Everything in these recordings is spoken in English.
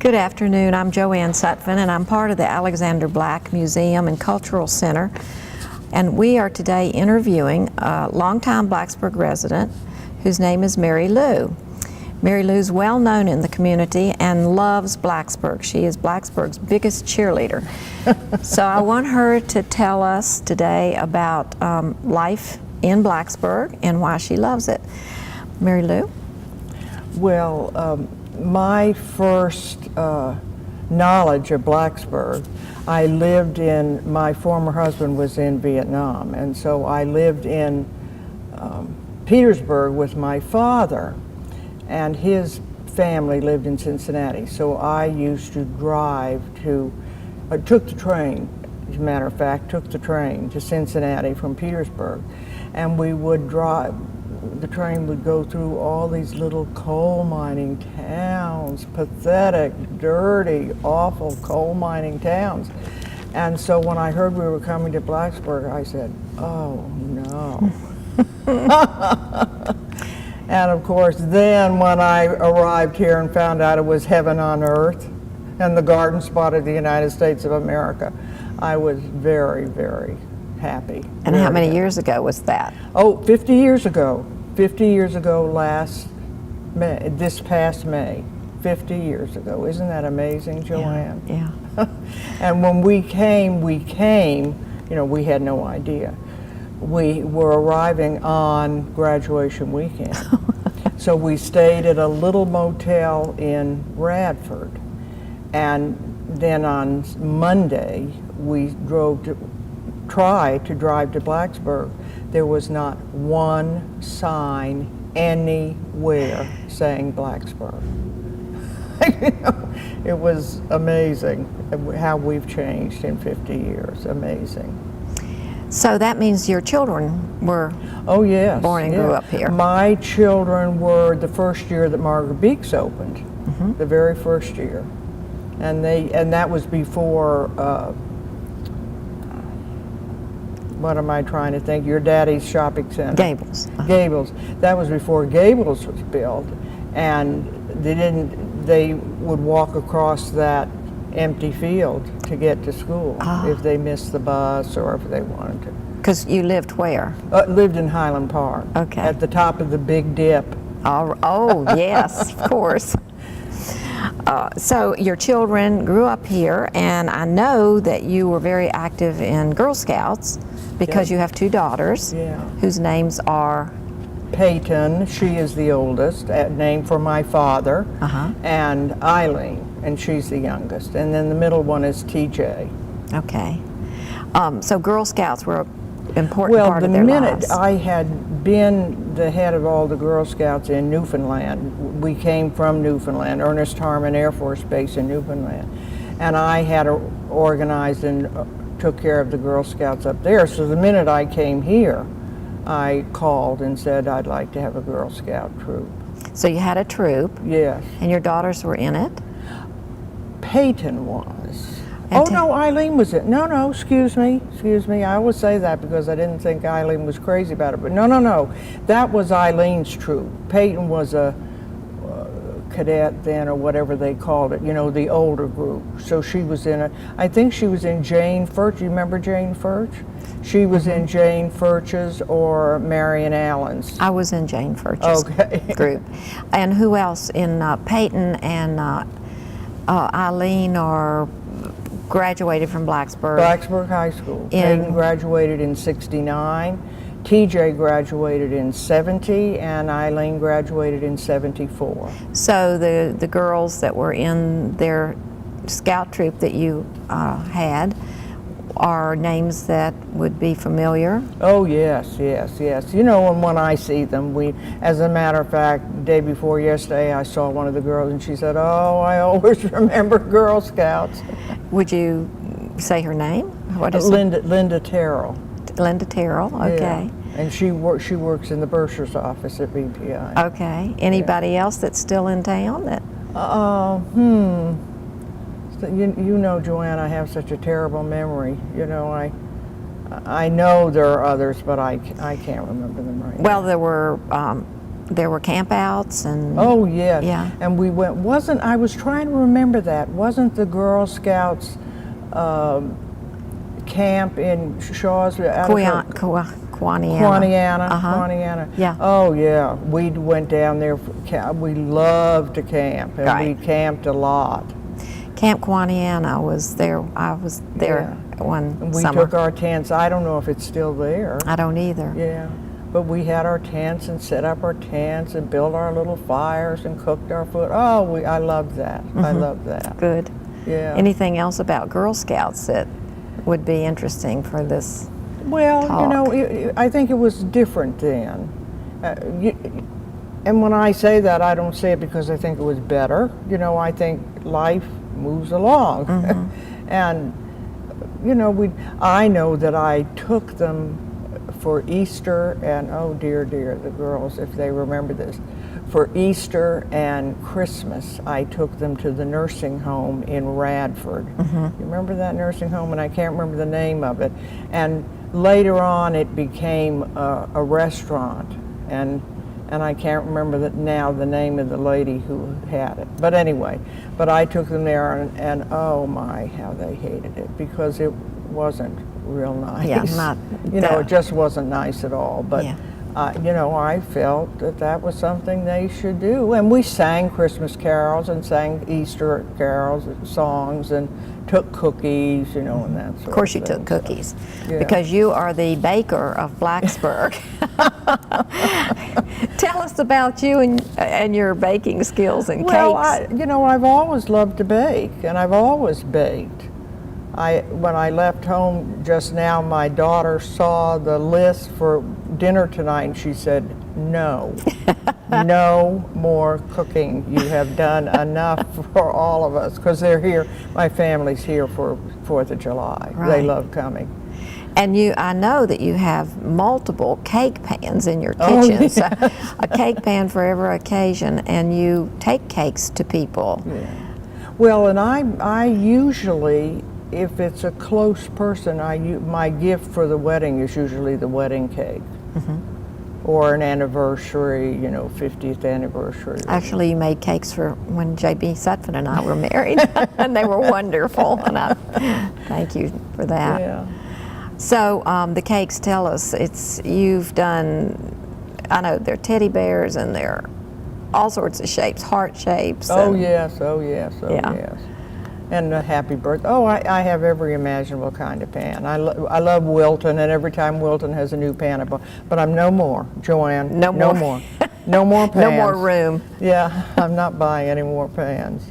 Good afternoon. I'm Joann Sutphin, and I'm part of the Alexander Black Museum and Cultural Center. And we are today interviewing a longtime Blacksburg resident whose name is Marylou. Marylou's well known in the community and loves Blacksburg. She is Blacksburg's biggest cheerleader. So I want her to tell us today about life in Blacksburg and why she loves it. Marylou? Well, my first knowledge of Blacksburg, my former husband was in Vietnam, and so I lived in Petersburg with my father, and his family lived in Cincinnati. So I used to drive took the train, as a matter of fact, took the train to Cincinnati from Petersburg, and we would drive. The train would go through all these little coal mining towns, pathetic, dirty, awful coal mining towns. And so when I heard we were coming to Blacksburg, I said, oh no. And of course, then when I arrived here and found out it was heaven on earth and the garden spot of the United States of America, I was very, very happy. And how many years ago was that? Oh, 50 years ago. 50 years ago this past May. 50 years ago. Isn't that amazing, Joanne? Yeah. And when we came, we had no idea. We were arriving on graduation weekend. So we stayed at a little motel in Radford. And then on Monday, we tried to drive to Blacksburg. There was not one sign anywhere saying Blacksburg. It was amazing how we've changed in 50 years. Amazing. So that means your children were born and grew up here. My children were the first year that Margaret Beeks opened, the very first year. And that was before, what am I trying to think? Your daddy's shopping center. Gables. Gables. That was before Gables was built, and they would walk across that empty field to get to school if they missed the bus or if they wanted to. Because you lived where? Lived in Highland Park. Okay. At the top of the Big Dip. Oh, yes, of course. So your children grew up here, and I know that you were very active in Girl Scouts because you have two daughters whose names are? Peyton, she is the oldest, named for my father, and Eileen, and she's the youngest. And then the middle one is TJ. Okay. So Girl Scouts were an important part of their lives. Well, the minute I had been the head of all the Girl Scouts in Newfoundland, we came from Newfoundland, Ernest Harmon Air Force Base in Newfoundland, and I had organized and took care of the Girl Scouts up there. So the minute I came here, I called and said I'd like to have a Girl Scout troop. So you had a troop? Yes. And your daughters were in it? Peyton was. No, Eileen was it. No, excuse me. I always say that because I didn't think Eileen was crazy about it. But no. That was Eileen's troop. Peyton was a cadet then, or whatever they called it, the older group. So she was I think she was in Jane Furch. You remember Jane Furch? She was in Jane Furch's or Marion Allen's. I was in Jane Furch's group. And who else? In Peyton and Eileen are graduated from Blacksburg. Blacksburg High School. Peyton graduated in '69. TJ graduated in '70, and Eileen graduated in '74. So the girls that were in their scout troop that you had are names that would be familiar? Oh, yes. And when I see them, as a matter of fact, day before yesterday, I saw one of the girls and she said, oh, I always remember Girl Scouts. Would you say her name? What is Linda Terrell. Linda Terrell, okay. Yeah. And she works in the bursar's office at BPI. Okay. Anybody else that's still in town? You know, Joanne, I have such a terrible memory. I know there are others, but I can't remember them right now. Well, there were there were campouts and... Oh, yes. Yeah. And we went, I was trying to remember that. Wasn't the Girl Scouts camp in Shawsville? Quaniana. Quaniana. Yeah. Oh, yeah. We went down there. We loved to camp, and Right. we camped a lot. Camp Quaniana was there. I was there one And we summer. took our tents. I don't know if it's still there. I don't either. Yeah. But we had our tents and set up our tents and built our little fires and cooked our food. Oh, I loved that. I loved that. Good. Yeah. Anything else about Girl Scouts that would be interesting for this? Well, talk? you know, I think it was different then. And when I say that, I don't say it because I think it was better. You know, I think life moves along. And, you know, I know that I took them for Easter and, oh dear, the girls, if they remember this, for Easter and Christmas, I took them to the nursing home in Radford. You remember that nursing home? And I can't remember the name of it. And later on, it became a restaurant, and I can't remember now the name of the lady who had it. But anyway, I took them there, and oh my, how they hated it, because it wasn't real nice. Yeah, you know, it just wasn't nice at all. But Yeah. you know, I felt that was something they should do, and we sang Christmas carols and sang Easter carols, songs, and took cookies, you know, and that sort of thing. Of course you took cookies, Yeah. because you are the baker of Blacksburg. Tell us about you and your baking skills and Well, cakes. you know, I've always loved to bake, and I've always baked. When I left home just now, my daughter saw the list for dinner tonight, and she said, no, no more cooking. You have done enough for all of us, because they're here, my family's here for 4th of July. Right. They love coming. And I know that you have multiple cake pans in your Oh, kitchen. yes. So a cake pan for every occasion, and you take cakes to people. Yeah. Well, and I usually, if it's a close person, my gift for the wedding is usually the wedding cake. Or an anniversary, you know, 50th anniversary. Actually, you made cakes for when J.B. Sutphin and I were married, and they were wonderful. And I thank you for that. Yeah. So the cakes, tell us, you've done, I know they're teddy bears and they're all sorts of shapes, heart shapes. Oh and- yes, oh yes, oh Yeah. yes. And a happy birthday. Oh, I have every imaginable kind of pan. I love Wilton, and every time Wilton has a new pan, but I'm no more, Joanne. No more. No more pans. No more room. Yeah, I'm not buying any more pans.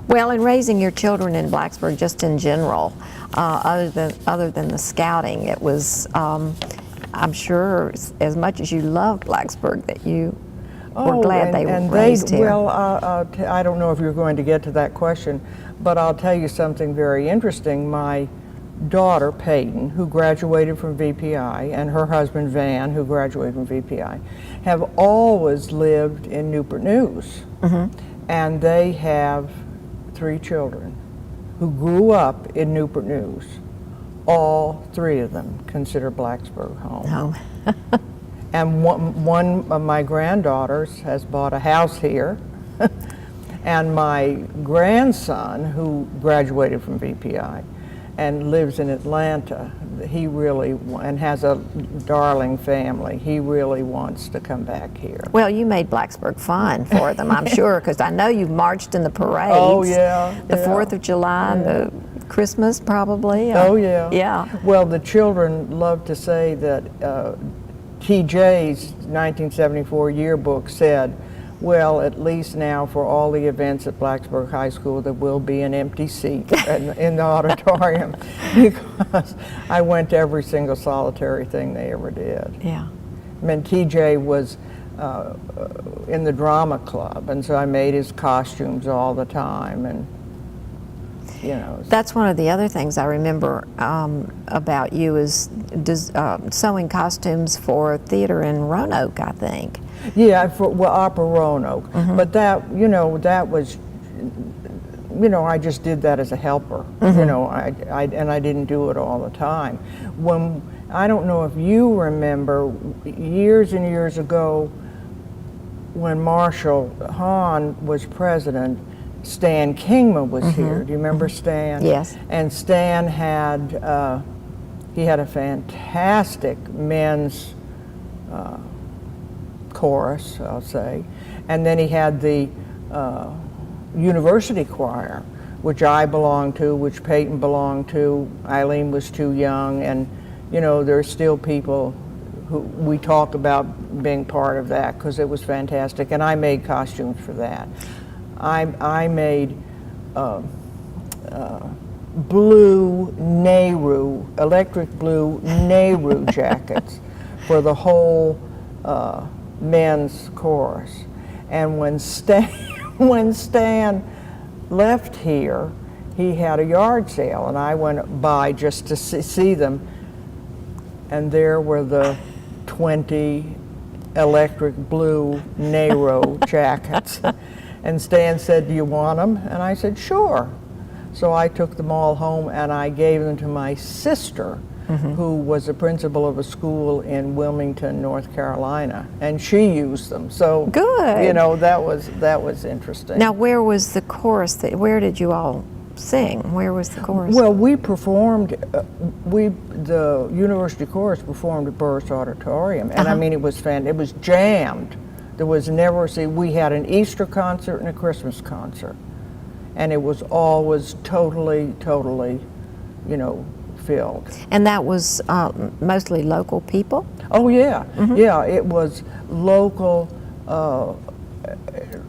Well, in raising your children in Blacksburg, just in general, other than the scouting, it was, I'm sure, as much as you loved Blacksburg, that you were glad they were raised here. Well, I don't know if you're going to get to that question, but I'll tell you something very interesting. My daughter, Peyton, who graduated from VPI, and her husband, Van, who graduated from VPI, have always lived in Newport News. And they have 3 children who grew up in Newport News. All 3 of them consider Blacksburg home. Oh. And one of my granddaughters has bought a house here. And my grandson, who graduated from VPI and lives in Atlanta, and has a darling family, he really wants to come back here. Well, you made Blacksburg fun for them, I'm sure, because I know you marched in the parades. Oh, yeah. The yeah. 4th of July, and the Christmas, probably. Oh, yeah. Yeah. Well, the children love to say that TJ's 1974 yearbook said, well, at least now for all the events at Blacksburg High School, there will be an empty seat in the auditorium, because I went to every single solitary thing they ever did. Yeah. I mean, TJ was in the drama club, and so I made his costumes all the time, and you know. That's one of the other things I remember about you is sewing costumes for theater in Roanoke, I think. Yeah, for Opera Roanoke, but that was, I just did that as a helper. I didn't do it all the time. I don't know if you remember, years and years ago, when Marshall Hahn was president, Stan Kingma was here. Do you remember Stan? Yes. And Stan had he had a fantastic men's chorus, I'll say, and then he had the university choir, which I belonged to, which Peyton belonged to. Eileen was too young, and you know, there's still people who we talk about being part of that because it was fantastic, and I made costumes for that. I made blue Nehru, electric blue Nehru jackets for the whole men's chorus. And when Stan left here, he had a yard sale, and I went by just to see them, and there were the 20 electric blue Nehru jackets. And Stan said, "Do you want them?" And I said, "Sure." So I took them all home and I gave them to my sister, who was a principal of a school in Wilmington, North Carolina, and she used them. So good. You know, that was interesting. Now, where was the chorus? Where did you all sing? Where was the chorus? Well, we performed. The University Chorus performed at Burris Auditorium, and I mean, it was it was jammed. There was never we had an Easter concert and a Christmas concert, and it was always totally, you know, filled. And that was mostly local people? Oh yeah, yeah. It was local,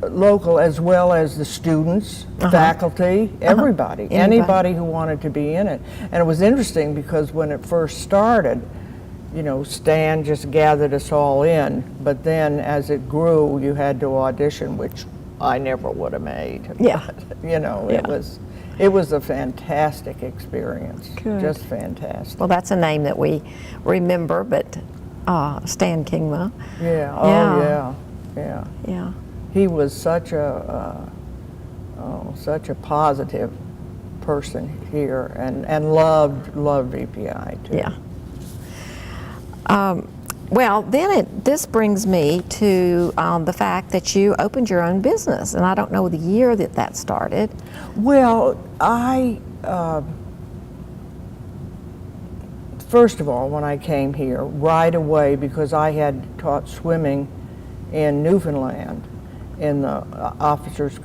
local as well as the students, faculty, everybody, anybody who wanted to be in it. And it was interesting because when it first started, you know, Stan just gathered us all in, but then as it grew, you had to audition, which I never would have made. Yeah. But, you know, it was a fantastic experience. Good. Just fantastic. Well, that's a name that we remember, but Stan Kingma. Yeah. Oh yeah. Yeah. Yeah. He was such a positive person here, and loved VPI too. Yeah. Well, then this brings me to the fact that you opened your own business, and I don't know the year that started. Well, first of all, when I came here, right away, because I had taught swimming in Newfoundland, in the officers'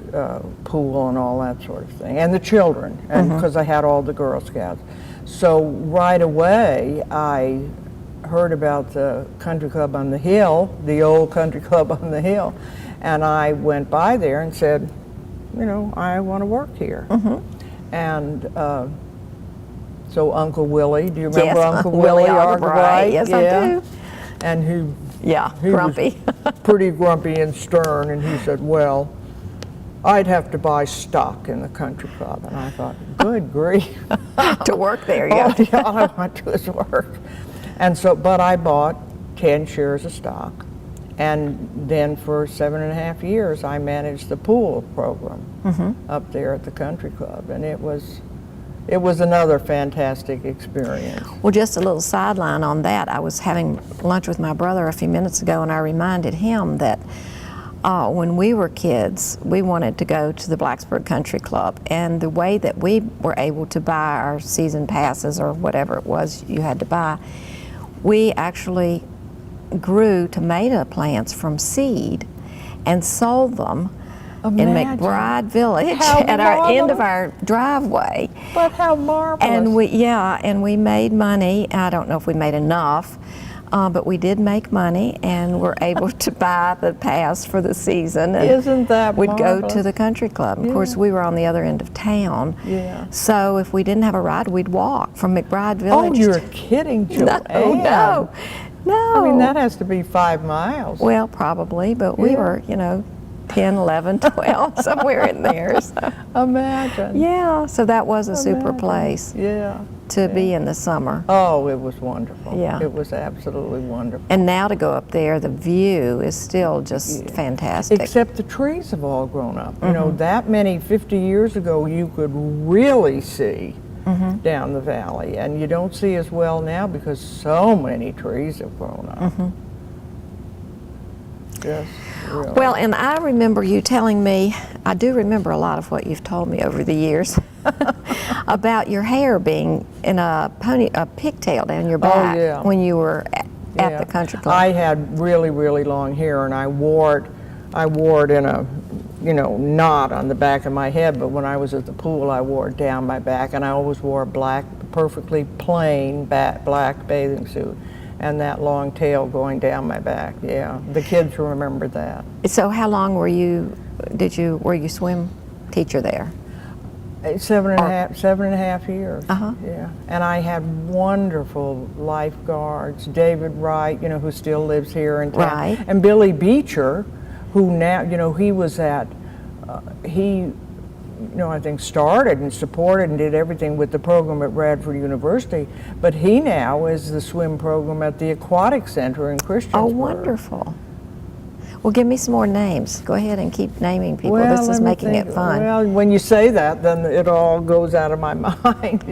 pool and all that sort of thing, and the children, and because I had all the Girl Scouts. So right away, I heard about the country club on the hill, the old country club on the hill, and I went by there and said, you know, I want to work here. And so Uncle Willie, do you remember Uncle Willie Argabright? Yes, I do. And he grumpy. was pretty grumpy and stern, and he said, well, I'd have to buy stock in the country club. And I thought, good grief. To work there, All I want to do is work. And so, but I bought 10 shares of stock, and then for 7.5 years I managed the pool program up there at the country club, and it was another fantastic experience. Well, just a little sideline on that. I was having lunch with my brother a few minutes ago, and I reminded him that when we were kids, we wanted to go to the Blacksburg Country Club, and the way that we were able to buy our season passes or whatever it was you had to buy, we actually grew tomato plants from seed and sold them in McBride Village at our end of our driveway. But how marvelous. And we made money. I don't know if we made enough, but we did make money and were able to buy the pass for the season. And isn't that we'd marvelous? go to the country club. Of course, we were on the other end of town. Yeah. So if we didn't have a ride, we'd walk from McBride Village. Oh, you're kidding, Joanne. No. I mean, that has to be 5 miles. Well, probably, but we were, 10, 11, 12, somewhere in there. So. Imagine. Yeah, so that was a super place to be in the summer. Oh, it was wonderful. Yeah. It was absolutely wonderful. And now to go up there, the view is still just fantastic. Except the trees have all grown up. You know, that many 50 years ago, you could really see down the valley, and you don't see as well now because so many trees have grown up. Just really. Well, and I remember you telling me, I do remember a lot of what you've told me over the years, about your hair being in a pigtail down your back yeah. when you were at Yeah. the country club. I had really, really long hair, and I wore it in a, knot on the back of my head, but when I was at the pool, I wore it down my back, and I always wore a black, perfectly plain black bathing suit, and that long tail going down my back. Yeah, the kids remember that. So how long were you swim teacher there? 7.5 years. Uh-huh. Yeah, and I had wonderful lifeguards. David Wright, who still lives here in town, Right. and Billy Beecher, who now, he was at, I think started and supported and did everything with the program at Radford University, but he now is the swim program at the Aquatic Center in Christiansburg. Oh, wonderful. Well, give me some more names. Go ahead and keep naming people. Well, This is let me making think. it fun. Well, when you say that, then it all goes out of my mind,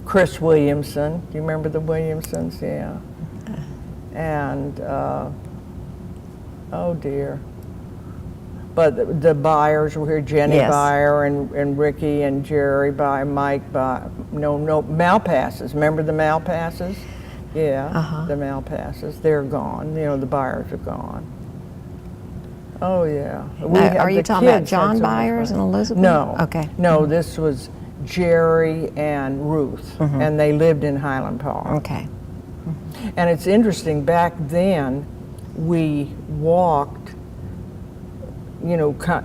Chris Williamson, do you remember the Williamsons? Yeah. And, oh dear. But the Byers were here, Jenny Yes. Byer and Ricky and Jerry Byer, Mike Byer, no, Malpasses, remember the Malpasses? Yeah, the Malpasses, they're gone, the Byers are gone. Oh yeah. Are you talking about John Byers and Elizabeth? No. Okay. No, this was Jerry and Ruth, and they lived in Highland Park. Okay. And it's interesting, back then, we walked,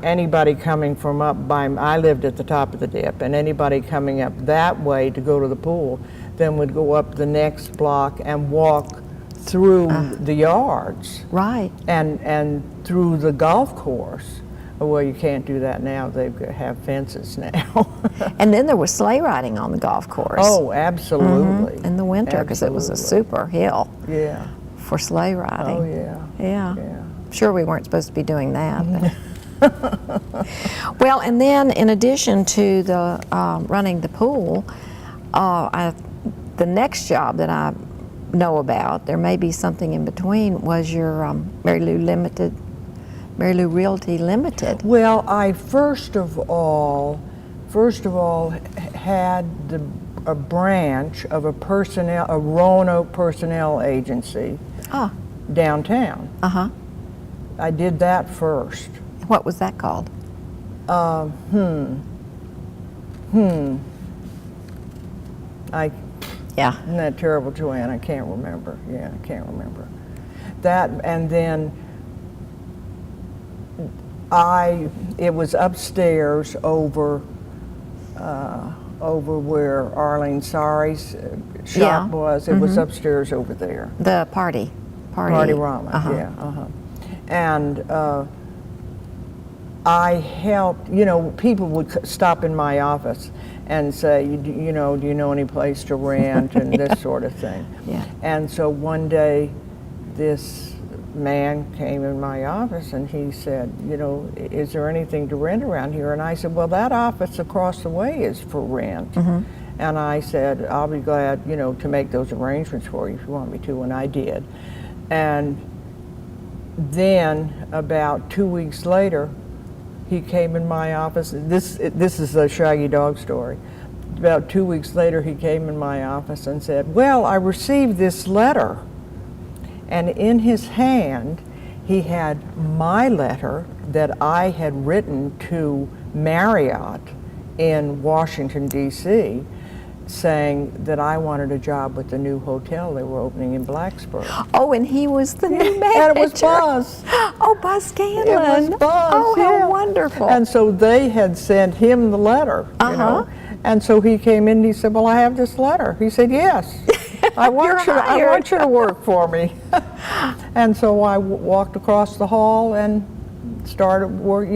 anybody coming from up by, I lived at the top of the dip, and anybody coming up that way to go to the pool, then would go up the next block and walk through the yards. Right. And through the golf course. Well, you can't do that now. They have fences now. And then there was sleigh riding on the golf course. Oh, absolutely. In the winter, because it was a super hill Yeah. for sleigh riding. Oh, yeah. Yeah. Yeah. Sure, we weren't supposed to be doing that. But. Well, and then in addition to the running the pool, the next job that I know about, there may be something in between, was your Marylou Realty Limited. Well, I first of all had a branch of a Roanoke personnel agency downtown. Uh-huh. I did that first. What was that called? Yeah. Isn't that terrible, Joanne? I can't remember. Yeah, I can't remember. That, and then it was upstairs over where Arlene Sari's shop was. It was upstairs over there. The party Rama, yeah. And I helped, people would stop in my office and say, do you know any place to rent and this sort of thing. Yeah. And so one day this man came in my office and he said, is there anything to rent around here? And I said, well, that office across the way is for rent. And I said, I'll be glad, to make those arrangements for you if you want me to, and I did. And then about 2 weeks later, he came in my office. This is a Shaggy Dog story. About 2 weeks later, he came in my office and said, well, I received this letter. And in his hand, he had my letter that I had written to Marriott in Washington, D.C., saying that I wanted a job with the new hotel they were opening in Blacksburg. Oh, and he was the new manager. And it was Buzz. Oh, Buzz Scanlon. It was Buzz. Oh, yeah. how wonderful. And so they had sent him the letter, And so he came in and he said, well, I have this letter. He said, yes. I want you to work for me. And so I walked across the hall and started work,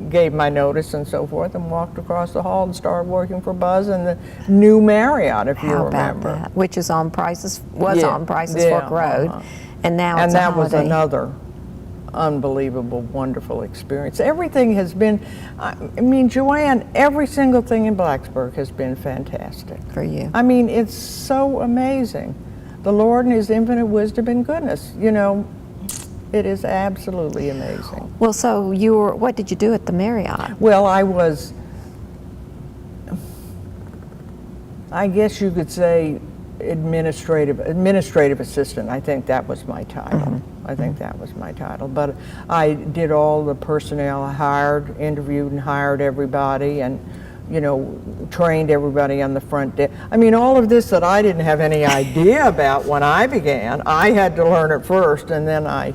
gave my notice and so forth, and walked across the hall and started working for Buzz in the new Marriott, if you remember. How about that? Which is on Prices Fork Road, and now and it's that a was Holiday. another unbelievable, wonderful experience. Everything has been, Joanne, every single thing in Blacksburg has been fantastic. For you. It's so amazing. The Lord in His infinite wisdom and goodness, It is absolutely amazing. Well, so what did you do at the Marriott? Well, I guess you could say administrative assistant. I think that was my title. I think that was my title. But I did all the personnel. I interviewed and hired everybody, and trained everybody on the front desk. I mean, all of this that I didn't have any idea about when I began, I had to learn it first, and then I,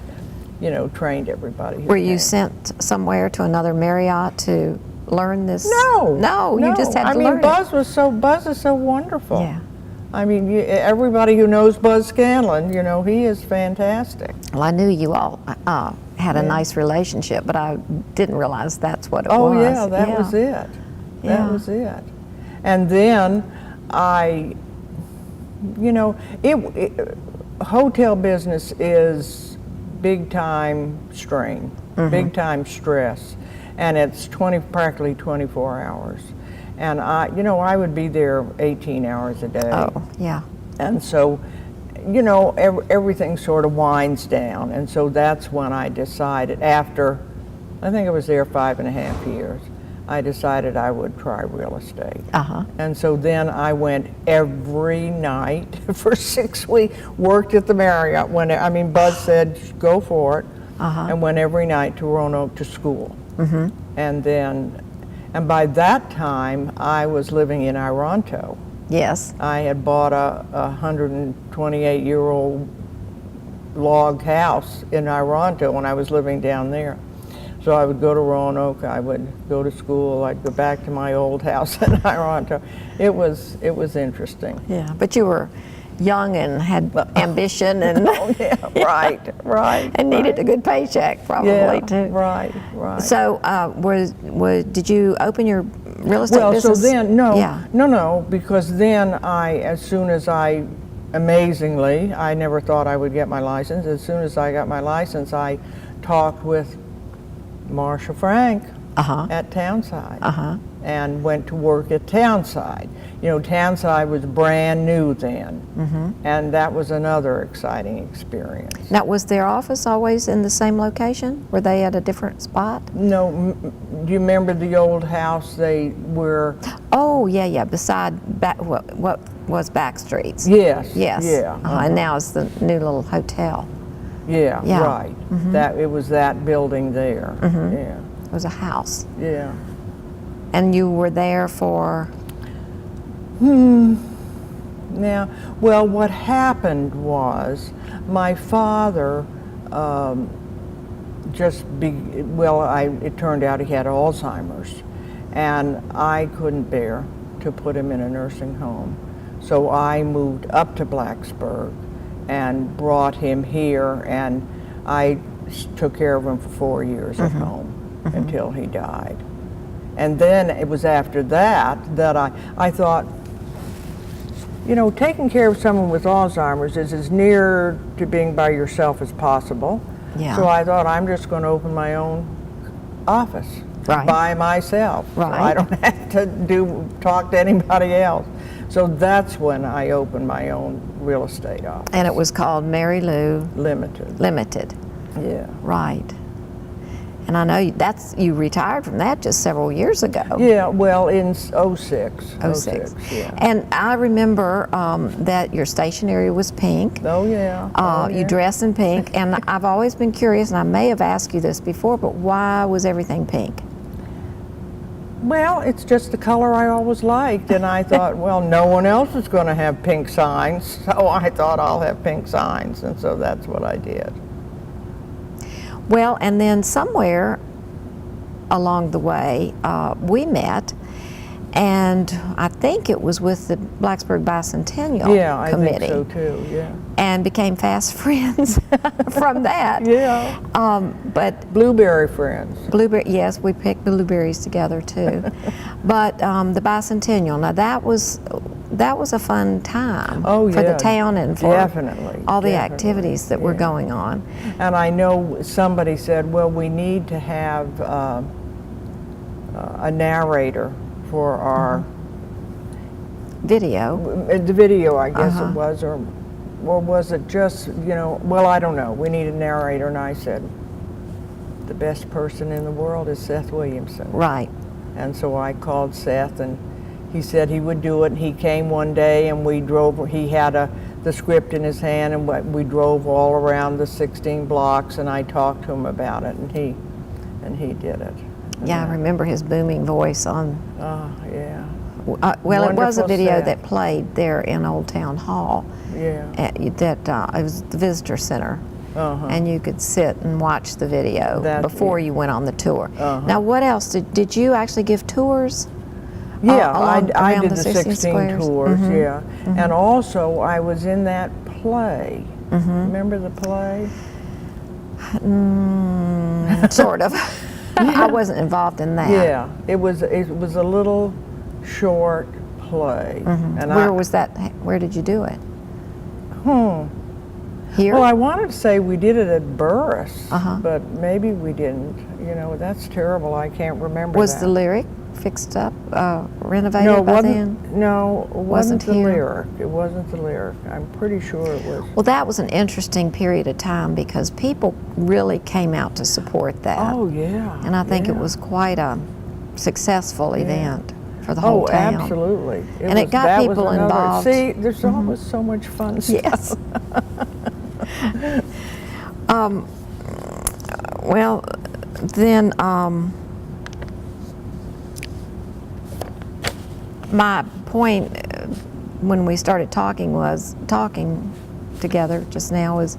trained everybody. Were you sent somewhere to another Marriott to learn this? No, you just had to learn it. Buzz is so wonderful. Yeah. I mean, everybody who knows Buzz Scanlon, he is fantastic. Well, I knew you all had a nice relationship, but I didn't realize that's what it was. Oh yeah, that was it. That was it. And then hotel business is big time strain, big time stress, and it's practically 24 hours. And I would be there 18 hours a day. Oh, yeah. And so, everything sort of winds down. And so that's when I decided, after, I think I was there 5.5 years, I decided I would try real estate. And so then I went every night for 6 weeks, worked at the Marriott. Buzz said, go for it, and went every night to Roanoke to school. And by that time, I was living in Ironto. Yes. I had bought a 128-year-old log house in Ironto when I was living down there. So I would go to Roanoke, I would go to school, I'd go back to my old house in Ironto. It was interesting. Yeah, but you were young and had ambition and right. And needed a good paycheck probably too. Right. So did you open your real estate business? Well, so then, no, because then amazingly, I never thought I would get my license. As soon as I got my license, I talked with Marcia Frank at Townside and went to work at Townside. Townside was brand new then, and that was another exciting experience. Now, was their office always in the same location? Were they at a different spot? No, do you remember the old house they were? Oh, yeah, beside what was Back Streets. Yes. Yeah. And now it's the new little hotel. Yeah. Right. It was that building there. Yeah. It was a house. Yeah. And you were there for? Now, well, what happened was my father it turned out he had Alzheimer's, and I couldn't bear to put him in a nursing home. So I moved up to Blacksburg and brought him here, and I took care of him for 4 years at home until he died. And then it was after that that I thought, taking care of someone with Alzheimer's is as near to being by yourself as possible. Yeah. So I thought, I'm just going to open my own office by myself. Right. So I don't have to talk to anybody else. So that's when I opened my own real estate office. And it was called Marylou Limited. Yeah. Right. And I know you retired from that just several years ago. Yeah, well, in 06. Yeah. And I remember that your stationery was pink. Oh, yeah. You dressed in pink, and I've always been curious, and I may have asked you this before, but why was everything pink? Well, it's just the color I always liked, and I thought, well, no one else is going to have pink signs, so I thought I'll have pink signs, and so that's what I did. Well, and then somewhere along the way, we met, and I think it was with the Blacksburg Bicentennial Committee. Yeah, I think so too, yeah. And became fast friends from that. Yeah. But blueberry friends. Yes, we picked blueberries together too. But the Bicentennial, now that was a fun time for the town and for all the activities that were going on. And I know somebody said, well, we need to have a narrator for our video. The video, I guess it was, or or was it just, well, I don't know. We need a narrator, and I said, the best person in the world is Seth Williamson. Right. And so I called Seth, and he said he would do it. And he came one day, and we drove. He had the script in his hand, and we drove all around the 16 blocks, and I talked to him about it, and he did it. Yeah, I remember his booming voice on. Oh, yeah. Well, it was a Wonderful video Seth. that played there in Old Town Hall. Yeah. It was the visitor center. Uh-huh. And you could sit and watch the video before you went on the tour. Uh-huh. Now, what else? Did you actually give tours? Yeah, I around did the the 16 16 squares? tours, Mhm. yeah. Mhm. And also, I was in that play. Remember the play? Sort of. I wasn't involved in that. Yeah, it was a little short play. And Where was that? Where did you do it? Here? Well, I wanted to say we did it at Burris, Uh-huh. but maybe we didn't. That's terrible. I can't remember Was that. the lyric fixed up, renovated No, it by wasn't. then? No, it wasn't the here? lyric. It wasn't the lyric. I'm pretty sure it was. Well, that was an interesting period of time because people really came out to support that. Oh yeah. And I think it yeah. was quite a successful event for the whole Oh, town. absolutely. And it got that was people another- involved. See, there's always so much fun stuff. Yes. Well, then my point when we started talking together just now is,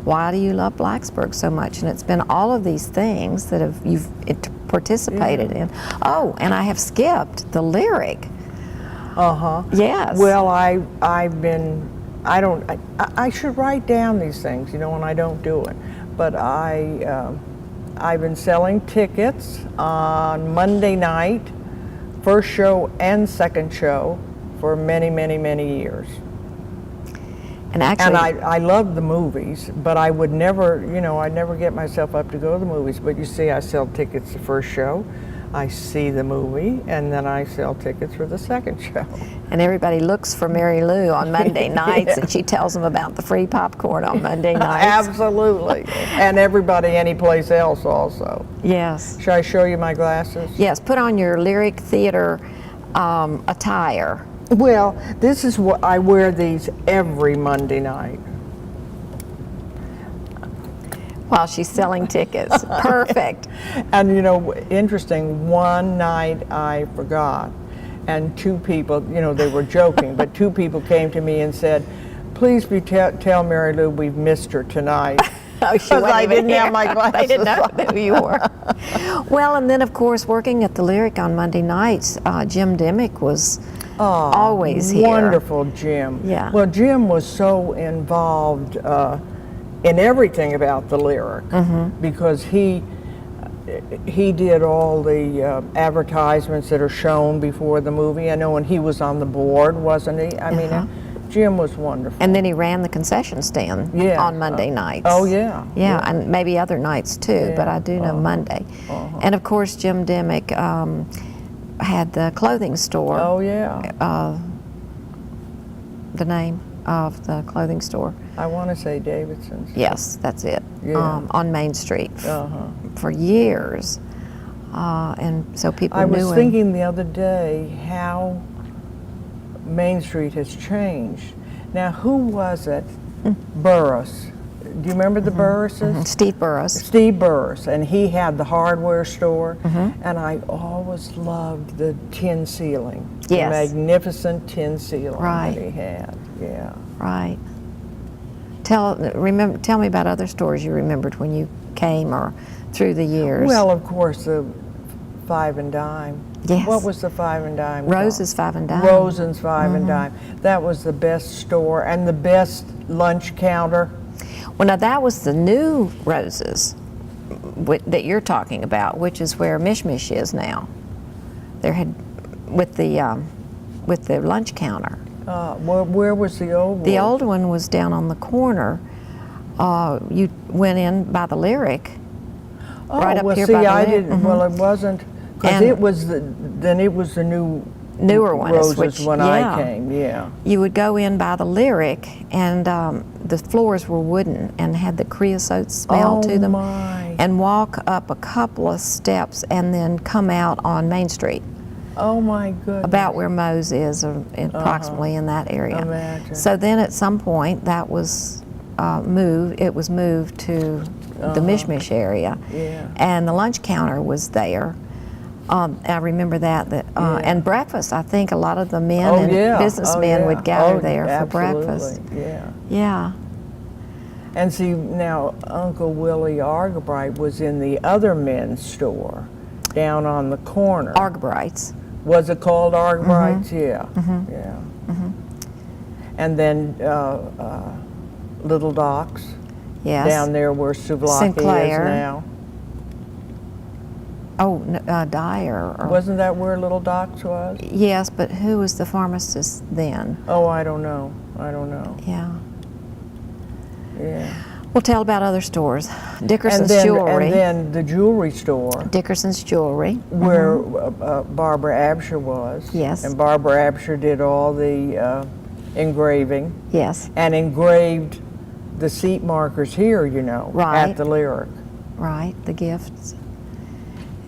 why do you love Blacksburg so much? And it's been all of these things that you've participated in. Oh, and I have skipped the lyric. Yes. Well, I should write down these things, and I don't do it. But I've been selling tickets on Monday night, first show and second show, for many, many, many years. And actually, I love the movies, but I would never, I'd never get myself up to go to the movies. But you see, I sell tickets the first show, I see the movie, and then I sell tickets for the second show. and everybody looks for Marylou on Monday nights, and she tells them about the free popcorn on Monday nights. Absolutely. And everybody anyplace else also. Yes. Should I show you my glasses? Yes, put on your lyric theater attire. Well, this is what I wear these every Monday night. While she's selling tickets. Perfect. And interesting, one night I forgot, and two people, they were joking, but two people came to me and said, please tell Marylou we've missed her tonight. Because I didn't have my glasses. They didn't know who you were. Well, and then of course, working at the Lyric on Monday nights, Jim Dimick was always here. Wonderful Jim. Yeah. Well, Jim was so involved in everything about the Lyric, because he did all the advertisements that are shown before the movie. I know, and he was on the board, wasn't he? I mean, Jim was wonderful. And then he ran the concession stand on Monday nights. Oh, yeah. Yeah, and maybe other nights too, but I do know Monday. And of course, Jim Dimick had the clothing store. Oh, yeah. The name of the clothing store. I want to say Davidson's. Yes, that's it. Yeah. On Main Street for years. And so people knew him. I was thinking the other day how Main Street has changed. Now, who was it? Burris. Do you remember the Burrises? Steve Burris. Steve Burris, and he had the hardware store, and I always loved the tin ceiling. Yes. The magnificent tin ceiling Right. that he had. Yeah. Right. Tell me about other stores you remembered when you came or through the years. Well, of course, the Five and Dime. Yes. What was the Five and Dime? Rose's Five and Dime. Rosen's Five and Dime. That was the best store and the best lunch counter. Well, now that was the new Rose's that you're talking about, which is where Mish Mish is now. There had with the lunch counter. Where was the old one? The old one was down on the corner. You went in by the Lyric. Oh, right up well, here see, by the I Lyric. didn't. Well, it wasn't because And- it was the new newer one. Roses which, when yeah, I came, yeah. You would go in by the Lyric, and the floors were wooden and had the creosote smell to them. My. And walk up a couple of steps and then come out on Main Street. Oh my goodness. About where Moe's is, approximately in that area. Imagine. So then at some point that was moved, it was moved to the Mishmish area. Yeah. And the lunch counter was there. I remember that. And breakfast, I think a lot of the men and businessmen would gather there for breakfast. Yeah. Yeah. And see, now Uncle Willie Argabright was in the other men's store down on the corner. Argabrights. Was it called Argabright's? Yeah. Yeah. And then Little Doc's. Yes. Down there where Souvlaki Sinclair. is now. Oh, Dyer. Wasn't that where Little Doc's was? Yes, but who was the pharmacist then? Oh, I don't know. I don't know. Yeah. Yeah. We'll tell about other stores. Dickerson's And Jewelry. then the jewelry store Dickerson's Jewelry. where Barbara Absher was. Yes. And Barbara Absher did all the engraving Yes. and engraved the seat markers here, you know, Right. at the Lyric. Right, the gifts.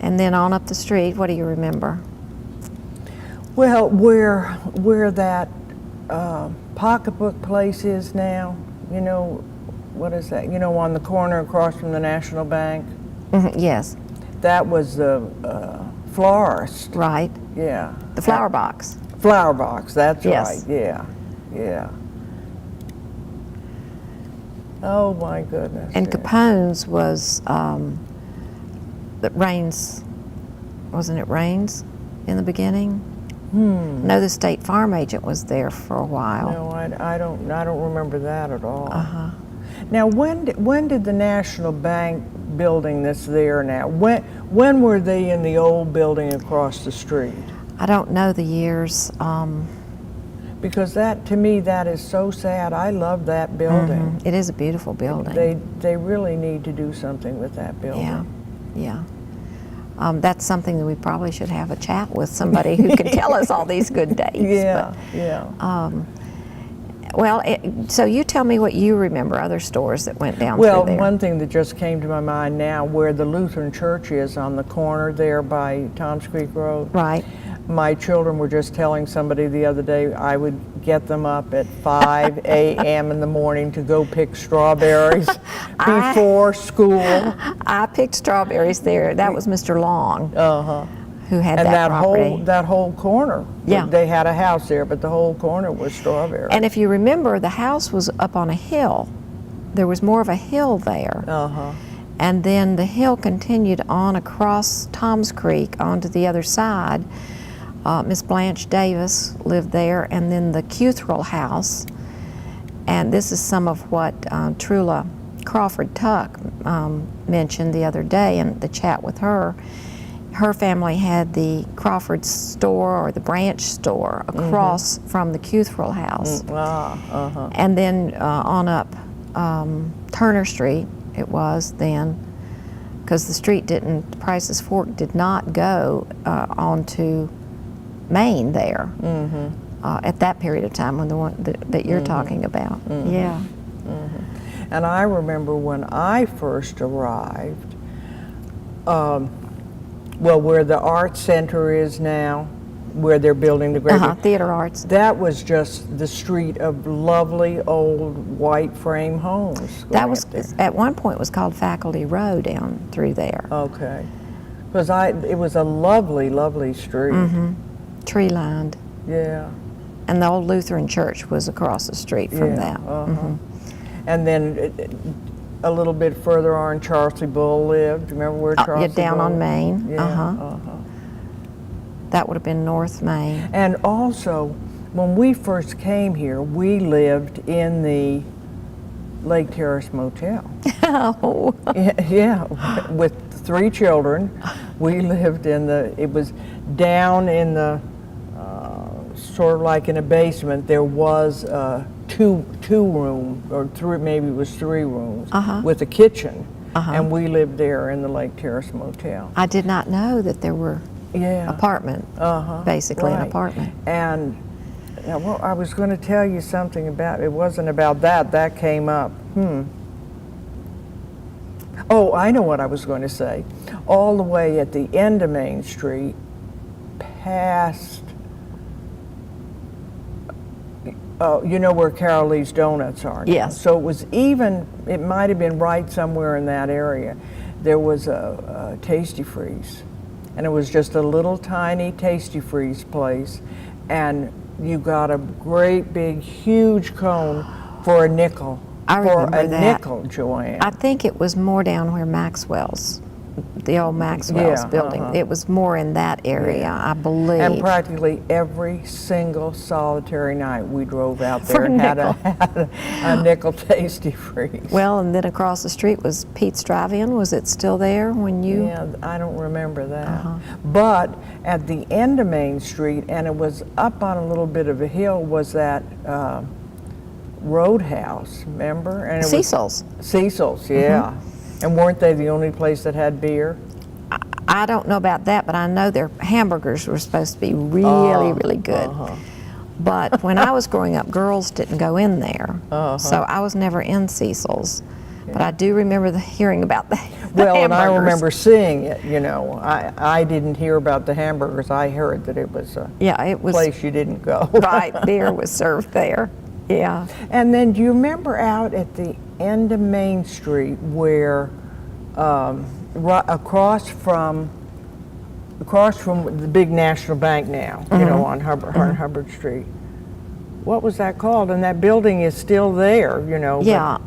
And then on up the street, what do you remember? Well, where that pocketbook place is now, you know, what is that? You know, on the corner across from the National Bank? Yes, That was the florist. right. Yeah. The flower box. Flower box, that's Yes. right. Yeah. Yeah. Oh my goodness. And yeah. Capone's was the Rains, wasn't it Rains in the beginning? No, the State Farm agent was there for a while. No, I don't remember that at all. Now, when did the National Bank building that's there now? When were they in the old building across the street? I don't know the years. Because that, to me, that is so sad. I love that building. It is a beautiful building. They really need to do something with that building. Yeah, yeah. That's something that we probably should have a chat with somebody who can tell us all these good dates. Yeah, yeah. Well, so you tell me what you remember, other stores that went down Well, through there. one thing that just came to my mind now, where the Lutheran church is on the corner there by Toms Creek Road. Right. My children were just telling somebody the other day I would get them up at 5 a.m. in the morning to go pick strawberries before school. I picked strawberries there. That was Mr. Long who had And that property. that whole corner. Yeah. They had a house there, but the whole corner was strawberries. And if you remember, the house was up on a hill. There was more of a hill there. And then the hill continued on across Toms Creek onto the other side. Miss Blanche Davis lived there, and then the Cuthrell house. And this is some of what Trula Crawford Tuck mentioned the other day in the chat with her. Her family had the Crawford store or the branch store across from the Cuthrell house. And then on up Turner Street, it was then, because the street didn't, Price's Fork did not go onto Maine there at that period of time when the one that you're talking about. Yeah. And I remember when I first arrived, well, where the art center is now, where they're building the great Theater Arts. that was just the street of lovely old white frame homes. That was, going up at one point, was called Faculty Row down through there. there. Okay. Because it was a lovely, lovely street. Tree lined. Yeah. And the old Lutheran church was across the street from that. And then a little bit further on, Charlie Bull lived. Remember where Charlie Yeah, down Bull? on Main. Yeah. That would have been North Main. And also, when we first came here, we lived in the Lake Terrace Motel. Oh. Yeah, with 3 children. We lived in it was down in the, sort of like in a basement, there was two room, or three, maybe it was 3 rooms, with a kitchen. And we lived there in the Lake Terrace Motel. I did not know that there were Yeah. apartment, basically an Right. apartment. And well, I was going to tell you something about, it wasn't about that, that came up. Oh, I know what I was going to say. All the way at the end of Main Street, past, you know where Carol Lee's Donuts are now? Yes. So it was even, it might have been right somewhere in that area. There was a Tasty Freeze. And it was just a little tiny Tasty Freeze place. And you got a great big huge cone for a nickel. I remember for a that. nickel, Joanne. I think it was more down where Maxwell's, the old Maxwell's Yeah, building. It was more in that area, I believe. And practically every single solitary night we drove out there For and had nickel. a nickel Tasty Freeze. Well, and then across the street was Pete's Drive-In. Was it still there when you? Yeah, I don't remember that. But at the end of Main Street, and it was up on a little bit of a hill, was that Roadhouse, remember? And it Cecil's. Was Cecil's, yeah. And weren't they the only place that had beer? I don't know about that, but I know their hamburgers were supposed to be really, really good. But when I was growing up, girls didn't go in there. So I was never in Cecil's. But I do remember hearing about the Well, hamburgers. and I remember seeing it, you know. I didn't hear about the hamburgers. I heard that it was a it was place you didn't go. right. Beer was served there. Yeah. And then do you remember out at the end of Main Street where right across from the big National Bank now, you know, on Hubbard Street. What was that called? And that building is still there, you know. Yeah.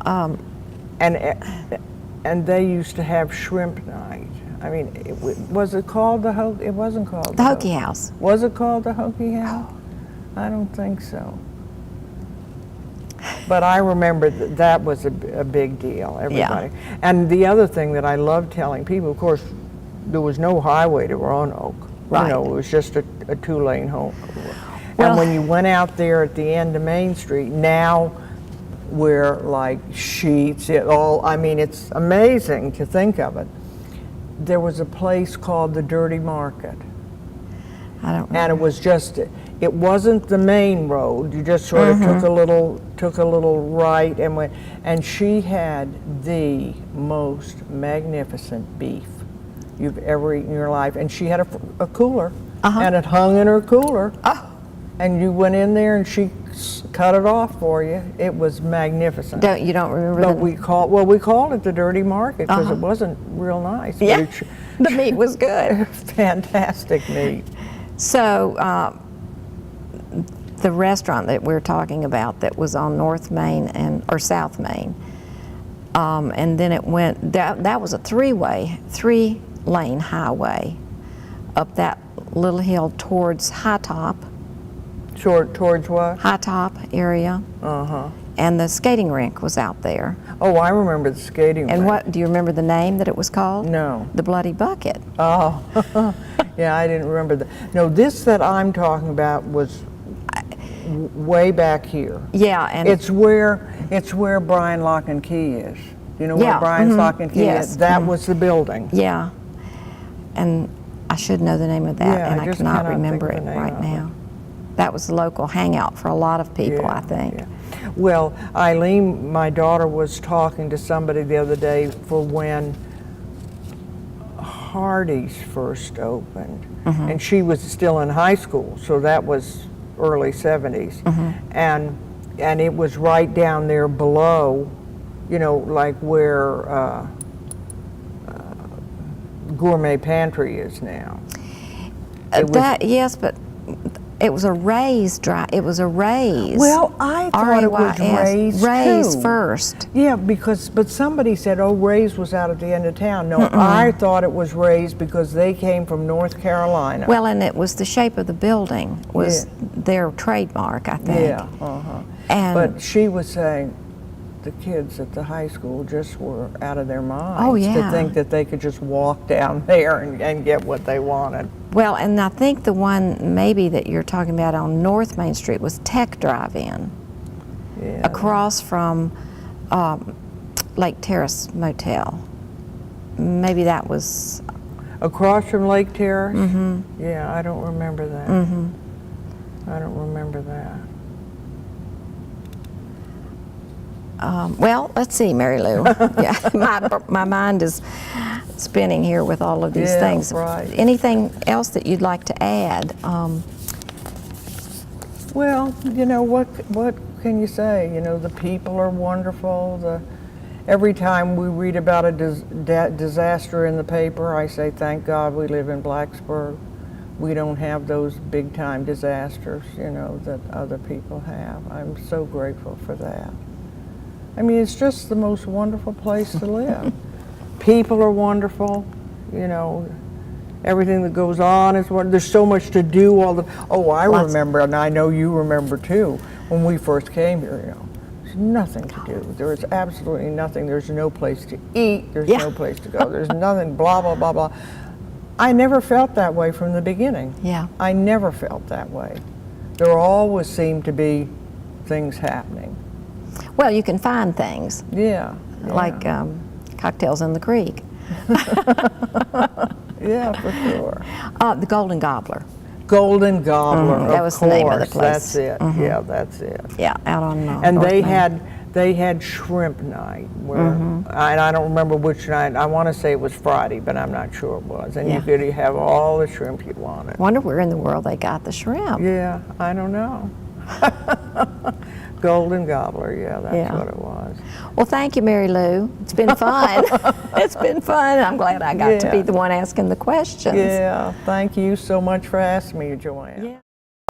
And they used to have shrimp night. I mean, was it called the Hokie? It wasn't called the Hokie House. Was it called the Hokie House? I don't think so. But I remember that was a big deal, everybody. Yeah. And the other thing that I love telling people, of course, there was no highway to Roanoke. Right. You know, it was just a two-lane home. Well, and when you went out there at the end of Main Street, now we're like sheets, I mean, it's amazing to think of it. There was a place called the Dirty Market. I don't remember. And it was just, it wasn't the main road. You just sort of took a little right and went, and she had the most magnificent beef you've ever eaten in your life. And she had a cooler, and it hung in her cooler. And you went in there and she cut it off for you. It was magnificent. You don't remember But we called it the Dirty Market because it wasn't real nice. but Yeah, the meat was good. Fantastic meat. So the restaurant that we're talking about that was on North Main or South Main, and then it went, that was a three-lane highway up that little hill towards High Top. Towards what? High Top area. And the skating rink was out there. Oh, I remember the skating rink. And what, do you remember the name that it was called? No. The Bloody Bucket. Oh, yeah, I didn't remember that. No, this that I'm talking about was way back here. Yeah, and It's where Brian Lock and Key is. You know where Brian's Lock and Key Yes. is? That was the building. yeah, and I should know the name of that, Yeah, and I I just cannot cannot remember think it of the name right of it. now. That was a local hangout for a lot of people, I think. Yeah. Well, Eileen, my daughter, was talking to somebody the other day for when Hardee's first opened, and she was still in high school, so that was early 70s, and it was right down there below, you know, like where Gourmet Pantry is now. Yes, but it was a Ray's drive. It was a Ray's. Well, I thought it was R-A-Y-S. Ray's Ray's too. first. Yeah, but somebody said, oh, Ray's was out at the end of town. No, I thought it was Ray's because they came from North Carolina. Well, and it was the shape of the building was their trademark, I think. Yeah, And but she was saying the kids at the high school just were out of their minds Oh, yeah. to think that they could just walk down there and get what they wanted. well, and I think the one maybe that you're talking about on North Main Street was Tech Drive-In, Yeah. across from Lake Terrace Motel. Maybe that was. Across from Lake Terrace? Mm-hmm. Yeah, I don't remember that. Mm-hmm. I don't remember that. Well, let's see, Marylou. Yeah, my mind is spinning here with all of these things. Right. Anything else that you'd like to add? Well, you know, what can you say? You know, the people are wonderful. Every time we read about a disaster in the paper, I say, thank God we live in Blacksburg. We don't have those big time disasters, you know, that other people have. I'm so grateful for that. I mean, it's just the most wonderful place to live. People are wonderful, you know. Everything that goes on is wonderful. There's so much to do. I remember, and I know you remember too, when we first came here, you know, there's nothing to do. There is absolutely nothing. There's no place to eat. There's no place to go. There's nothing, blah, blah, blah, blah. I never felt that way from the beginning. Yeah. I never felt that way. There always seemed to be things happening. Well, you can find things. Yeah. Like cocktails in the creek. Yeah, for sure. The Golden Gobbler. Golden Gobbler, that was the name of the place. That's it. Yeah, that's it. Yeah, out on and North they had shrimp night, where and I don't remember which night. I want to say it was Friday, but I'm not sure it was. And you could have all the shrimp you wanted. Wonder where in the world they got the shrimp. Yeah, I don't know. Golden Gobbler, yeah, that's what it was. Well, thank you, Marylou. It's been fun. It's been fun. I'm glad I got to be the one asking the questions. Yeah, thank you so much for asking me, Joanne. Yeah.